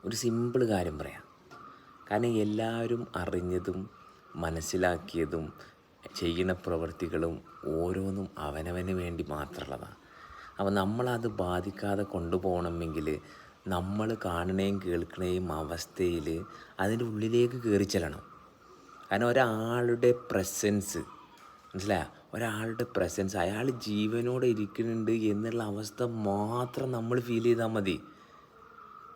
ഒരു സിമ്പിൾ കാര്യം പറയാം. കാരണം എല്ലാവരും അറിഞ്ഞതും മനസ്സിലാക്കിയതും ചെയ്യുന്ന പ്രവൃത്തികളും ഓരോന്നും അവനവന് വേണ്ടി മാത്രമുള്ളതാണ്. അപ്പോൾ നമ്മളത് ബാധിക്കാതെ കൊണ്ടുപോകണമെങ്കിൽ നമ്മൾ കാണുകയും കേൾക്കുകയും അവസ്ഥയിൽ അതിൻ്റെ ഉള്ളിലേക്ക് കയറി ചെല്ലണം. കാരണം ഒരാളുടെ പ്രസൻസ്, മനസ്സിലായോ? ഒരാളുടെ പ്രസൻസ്, അയാൾ ജീവനോടെ ഇരിക്കുന്നുണ്ട് എന്നുള്ള അവസ്ഥ മാത്രം നമ്മൾ ഫീൽ ചെയ്താൽ മതി.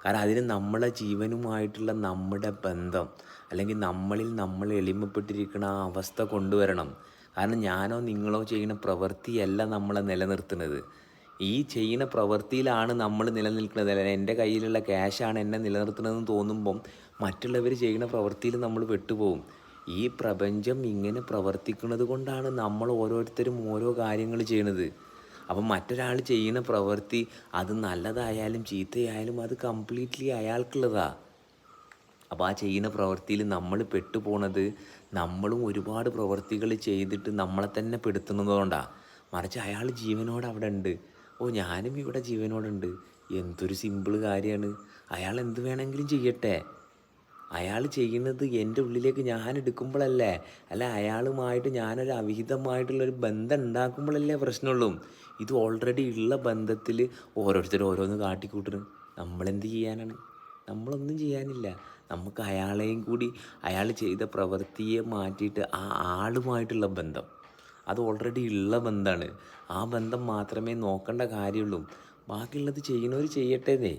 കാരണം അതിന് നമ്മളെ ജീവനുമായിട്ടുള്ള നമ്മുടെ ബന്ധം, അല്ലെങ്കിൽ നമ്മളിൽ നമ്മൾ എളിമപ്പെട്ടിരിക്കുന്ന ആ അവസ്ഥ കൊണ്ടുവരണം. കാരണം ഞാനോ നിങ്ങളോ ചെയ്യുന്ന പ്രവൃത്തിയല്ല നമ്മളെ നിലനിർത്തുന്നത്. ഈ ചെയ്യുന്ന പ്രവൃത്തിയിലാണ് നമ്മൾ നിലനിൽക്കുന്നത്. അല്ല എൻ്റെ കയ്യിലുള്ള ക്യാഷാണ് എന്നെ നിലനിർത്തുന്നതെന്ന് തോന്നുമ്പം മറ്റുള്ളവർ ചെയ്യുന്ന പ്രവൃത്തിയിൽ നമ്മൾ പെട്ടുപോകും. ഈ പ്രപഞ്ചം ഇങ്ങനെ പ്രവർത്തിക്കുന്നത് കൊണ്ടാണ് നമ്മൾ ഓരോരുത്തരും ഓരോ കാര്യങ്ങൾ ചെയ്യണത്. അപ്പം മറ്റൊരാൾ ചെയ്യുന്ന പ്രവൃത്തി അത് നല്ലതായാലും ചീത്തയായാലും അത് കംപ്ലീറ്റ്ലി അയാൾക്കുള്ളതാണ്. അപ്പോൾ ആ ചെയ്യുന്ന പ്രവൃത്തിയിൽ നമ്മൾ പെട്ടുപോണത് നമ്മളും ഒരുപാട് പ്രവൃത്തികൾ ചെയ്തിട്ട് നമ്മളെ തന്നെ പെടുത്തുന്നതുകൊണ്ടാണ്. മറിച്ച് അയാൾ ജീവനോടെ അവിടെ ഉണ്ട്. ഓ, ഞാനും ഇവിടെ ജീവനോടുണ്ട്. എന്തൊരു സിമ്പിൾ കാര്യമാണ്. അയാൾ എന്ത് വേണമെങ്കിലും ചെയ്യട്ടെ. അയാൾ ചെയ്യുന്നത് എൻ്റെ ഉള്ളിലേക്ക് ഞാൻ എടുക്കുമ്പോഴല്ലേ, അല്ല അയാളുമായിട്ട് ഞാനൊരു അവിഹിതമായിട്ടുള്ളൊരു ബന്ധം ഉണ്ടാക്കുമ്പോഴല്ലേ പ്രശ്നമുള്ളൂ. ഇത് ഓൾറെഡി ഉള്ള ബന്ധത്തിൽ ഓരോരുത്തർ ഓരോന്ന് കാട്ടിക്കൂട്ടുന്നു. നമ്മളെന്ത് ചെയ്യാനാണ്? നമ്മളൊന്നും ചെയ്യാനില്ല. നമുക്ക് അയാളെയും കൂടി, അയാൾ ചെയ്ത പ്രവൃത്തിയെ മാറ്റിയിട്ട് ആ ആളുമായിട്ടുള്ള ബന്ധം, അത് ഓൾറെഡി ഉള്ള ബന്ധമാണ്. ആ ബന്ധം മാത്രമേ നോക്കേണ്ട കാര്യമുള്ളൂ. ബാക്കിയുള്ളത് ചെയ്യുന്നവർ ചെയ്യട്ടേന്നേ.